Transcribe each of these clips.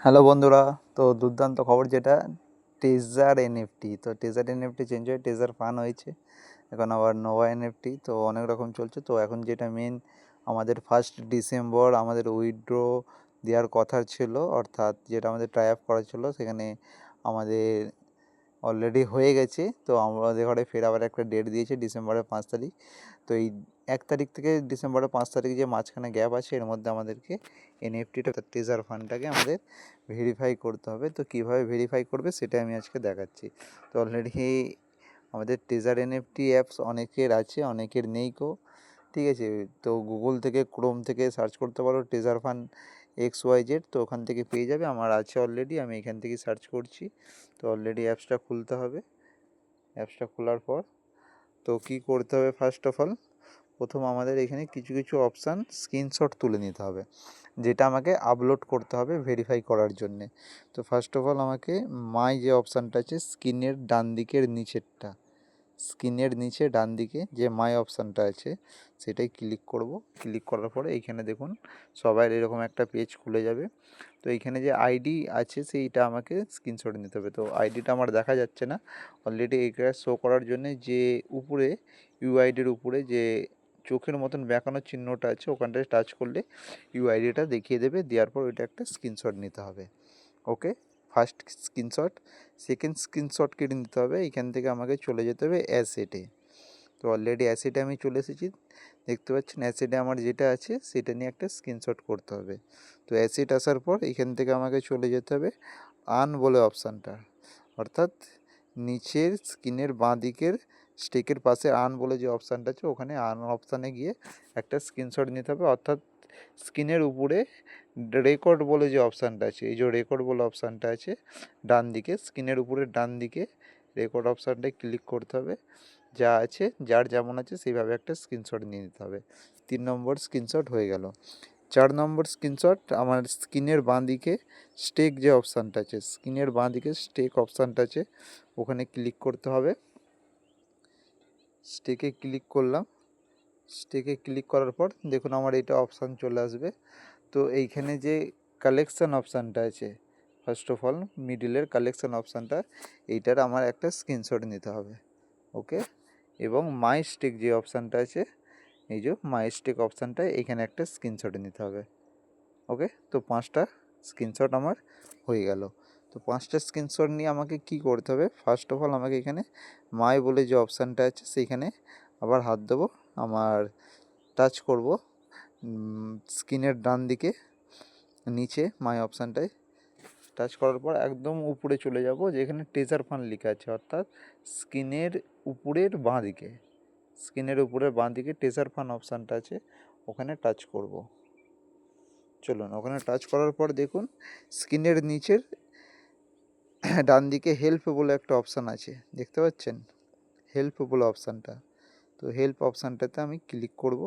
Hello বন্ধুরা, তো দুর্দান্ত খবর যেটা টেজার এনএফটি। তো টেজার এনএফটি চেঞ্জ হয়ে টেজার ফান হয়েছে, এখন আবার নোভা এনএফটি। তো অনেক রকম চলছে। তো এখন যেটা মেন, আমাদের 1 ডিসেম্বর আমাদের উইথড্র দেওয়ার কথা ছিল, অর্থাৎ যেটা আমাদের ট্রাই আপ করা ছিল সেখানে আমাদের অলরেডি হয়ে গেছে। তো আমাদের ঘরে ফের আবার একটা ডেট দিয়েছে ডিসেম্বরের 5 তারিখ। তো এই 1 তারিখ থেকে ডিসেম্বরের 5 তারিখ যে মাঝখানে গ্যাপ আছে, এর মধ্যে আমাদেরকে এনএফটিটা ট্রেজার ফান্ডটাকে আমাদের ভেরিফাই করতে হবে। তো কীভাবে ভেরিফাই করবে সেটা আমি আজকে দেখাচ্ছি। তো অলরেডি আমাদের ট্রেজার এনএফটি অ্যাপস অনেকের আছে, অনেকের নেই কো, ঠিক আছে। তো গুগল থেকে, ক্রোম থেকে সার্চ করতে পারো ট্রেজার ফান্ড XYZ, তো ওখান থেকে পেয়ে যাবে। আমার আছে অলরেডি, আমি এখান থেকে সার্চ করছি। তো অলরেডি অ্যাপসটা খুলতে হবে। অ্যাপসটা খোলার পর তো কী করতে হবে, ফার্স্ট অফ অল প্রথম আমাদের এখানে কিছু কিছু অপশান স্ক্রিনশট তুলে নিতে হবে, যেটা আমাকে আপলোড করতে হবে ভেরিফাই করার জন্যে। তো ফার্স্ট অফ অল আমাকে মাই যে অপশানটা আছে স্ক্রিনের ডান দিকের নিচেরটা, স্ক্রিনের নিচে ডান দিকে যে মাই অপশানটা আছে সেটাই ক্লিক করব। ক্লিক করার পরে এইখানে দেখুন সবার এরকম একটা পেজ খুলে যাবে। তো এইখানে যে আইডি আছে সেইটা আমাকে স্ক্রিনশট নিতে হবে। তো আইডিটা আমার দেখা যাচ্ছে না অলরেডি, এইটা শো করার জন্যে যে উপরে ইউআইডির উপরে যে চোখের মতন বেঁকানোর চিহ্নটা আছে ওখানটায় টাচ করলে ইউআইডিটা দেখিয়ে দেবে। দেওয়ার পর ওইটা একটা স্ক্রিনশট নিতে হবে। ওকে, ফার্স্ট স্ক্রিনশট। সেকেন্ড স্ক্রিনশট কেটে নিতে হবে, এইখান থেকে আমাকে চলে যেতে হবে অ্যাসেটে। তো অলরেডি অ্যাসেটে আমি চলে এসেছি, দেখতে পাচ্ছেন অ্যাসেটে আমার যেটা আছে সেটা নিয়ে একটা স্ক্রিনশট করতে হবে। তো অ্যাসেট আসার পর এখান থেকে আমাকে চলে যেতে হবে আর্ন বলে অপশানটা, অর্থাৎ নিচের স্ক্রিনের বাঁ দিকের স্টেকের পাশে আর্ন বলে যে অপশানটা আছে ওখানে আর্ন অপশানে গিয়ে একটা স্ক্রিনশট নিতে হবে। অর্থাৎ স্ক্রিনের উপরে রেকর্ড বলে যে অপশানটা আছে, এই যে রেকর্ড বলে অপশানটা আছে ডান দিকে, স্ক্রিনের উপরে ডান দিকে রেকর্ড অপশানটায় ক্লিক করতে হবে। যা আছে, যার যেমন আছে সেইভাবে একটা স্ক্রিনশট নিয়ে নিতে হবে। 3 নম্বর স্ক্রিনশট হয়ে গেল। 4 নম্বর স্ক্রিনশট, আমার স্ক্রিনের বাঁ দিকে স্টেক যে অপশানটা আছে, স্ক্রিনের বাঁ দিকে স্টেক অপশানটা আছে ওখানে ক্লিক করতে হবে। স্টেকে ক্লিক করলাম। স্টেকে ক্লিক করার পর দেখুন আমার এটা অপশান চলে আসবে। তো এইখানে যে কালেকশান অপশানটা আছে, ফার্স্ট অফ অল মিডিলের কালেকশান অপশানটা, এইটার আমার একটা স্ক্রিনশট নিতে হবে। ওকে, এবং মাই স্টেক যে অপশানটা আছে, এই যে মাই স্টেক অপশানটা, এখানে একটা স্ক্রিনশট নিতে হবে। ওকে, তো 5টা স্ক্রিনশট আমার হয়ে গেল। তো 5টা স্ক্রিনশট নিয়ে আমাকে কি করতে হবে, ফার্স্ট অফ অল আমাকে এখানে মাই বলে যে অপশানটা আছে সেইখানে আবার হাত দেবো, আমার টাচ করব স্ক্রিনের ডান দিকে নিচে মাই অপশানটায় টাচ করার পর একদম উপরে চলে যাব যেখানে ট্রেজার ফান্ড লেখা আছে, অর্থাৎ স্ক্রিনের উপরের বাঁ দিকে, স্ক্রিনের উপরের বাঁ দিকে ট্রেজার ফান্ড অপশানটা আছে ওখানে টাচ করব। চলুন, ওখানে টাচ করার পর দেখুন স্ক্রিনের নিচের ডান দিকে হেল্প বলে একটা অপশান আছে, দেখতে পাচ্ছেন হেল্প বলে অপশানটা। তো হেল্প অপশানটাতে আমি ক্লিক করব।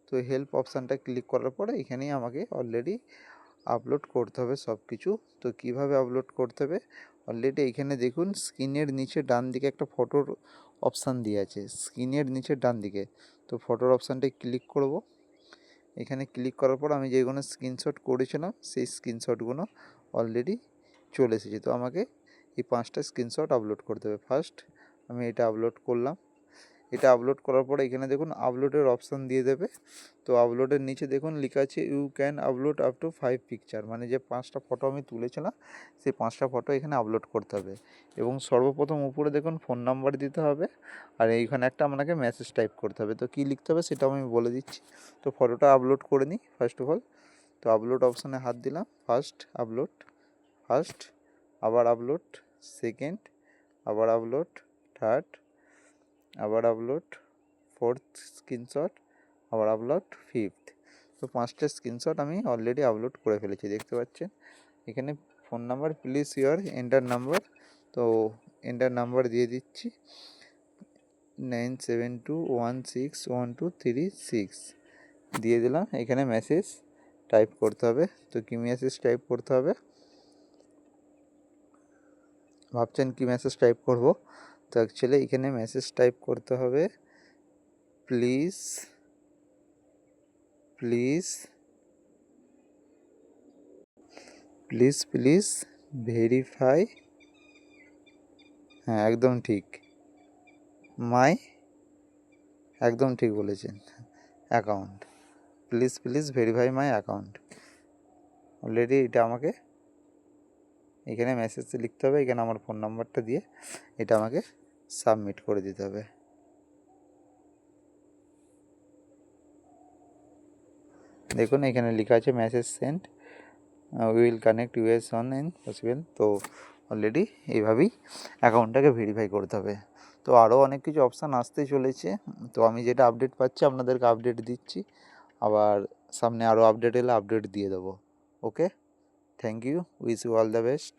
তো হেল্প অপশানটা ক্লিক করার পরে এখানেই আমাকে অলরেডি আপলোড করতে হবে সব কিছু। তো কিভাবে আপলোড করতে হবে, অলরেডি এইখানে দেখুন স্ক্রিনের নিচে ডান দিকে একটা ফটোর অপশান দিয়ে আছে, স্ক্রিনের নিচে ডান দিকে। তো ফটোর অপশানটায় ক্লিক করব। এখানে ক্লিক করার পর আমি যেগুলো স্ক্রিনশট করেছিলাম সেই স্ক্রিনশটগুলো অলরেডি চলে এসেছে। তো আমাকে এই 5টা স্ক্রিনশট আপলোড করতে হবে। ফার্স্ট আমি এটা আপলোড করলাম। এটা আপলোড করার পরে এখানে দেখুন আপলোডের অপশান দিয়ে দেবে। তো আপলোডের নিচে দেখুন লেখা আছে you can upload up to 5 picture, মানে যে 5টা ফটো আমি তুলেছিলাম সেই 5টা ফটো এখানে আপলোড করতে হবে। এবং সর্বপ্রথম উপরে দেখুন ফোন নাম্বার দিতে হবে, আর এইখানে একটা আপনাকে মেসেজ টাইপ করতে হবে। তো কী লিখতে হবে সেটাও আমি বলে দিচ্ছি। তো ফটোটা আপলোড করে নিই ফার্স্ট অফ অল। তো আপলোড অপশানে হাত দিলাম, ফার্স্ট আপলোড, ফার্স্ট, আবার আপলোড, সেকেন্ড, আবার আপলোড, থার্ড, আবার আপলোড, ফোর্থ স্ক্রিনশট, আবার আপলোড, ফিফথ। তো 5টা স্ক্রিনশট আমি অলরেডি আপলোড করে ফেলেছি, দেখতে পাচ্ছেন। এখানে phone number, please your enter number. তো এন্টার নাম্বার দিয়ে দিচ্ছি 9721612336 দিয়ে দিলাম। এখানে মেসেজ টাইপ করতে হবে। তো কী মেসেজ টাইপ করতে হবে ভাবছেন, কি মেসেজ টাইপ করব? তো অ্যাকচুয়ালি এখানে মেসেজ টাইপ করতে হবে please, please, please please verify, হ্যাঁ একদম ঠিক, মাই, একদম ঠিক বলেছেন, account, please please verify my account. Already এটা আমাকে এখানে মেসেজে লিখতে হবে, এখানে আমার ফোন নাম্বারটা দিয়ে এটা আমাকে সাবমিট করে দিতে হবে। দেখুন এখানে লেখা আছে message send, will connect US on in possible. তো অলরেডি এইভাবেই অ্যাকাউন্টটাকে ভেরিফাই করতে হবে। তো আরও অনেক কিছু অপশান আসতে চলেছে, তো আমি যেটা আপডেট পাচ্ছি আপনাদেরকে আপডেট দিচ্ছি, আবার সামনে আরও আপডেট এলে আপডেট দিয়ে দেবো। Okay, thank you, wish you all the best.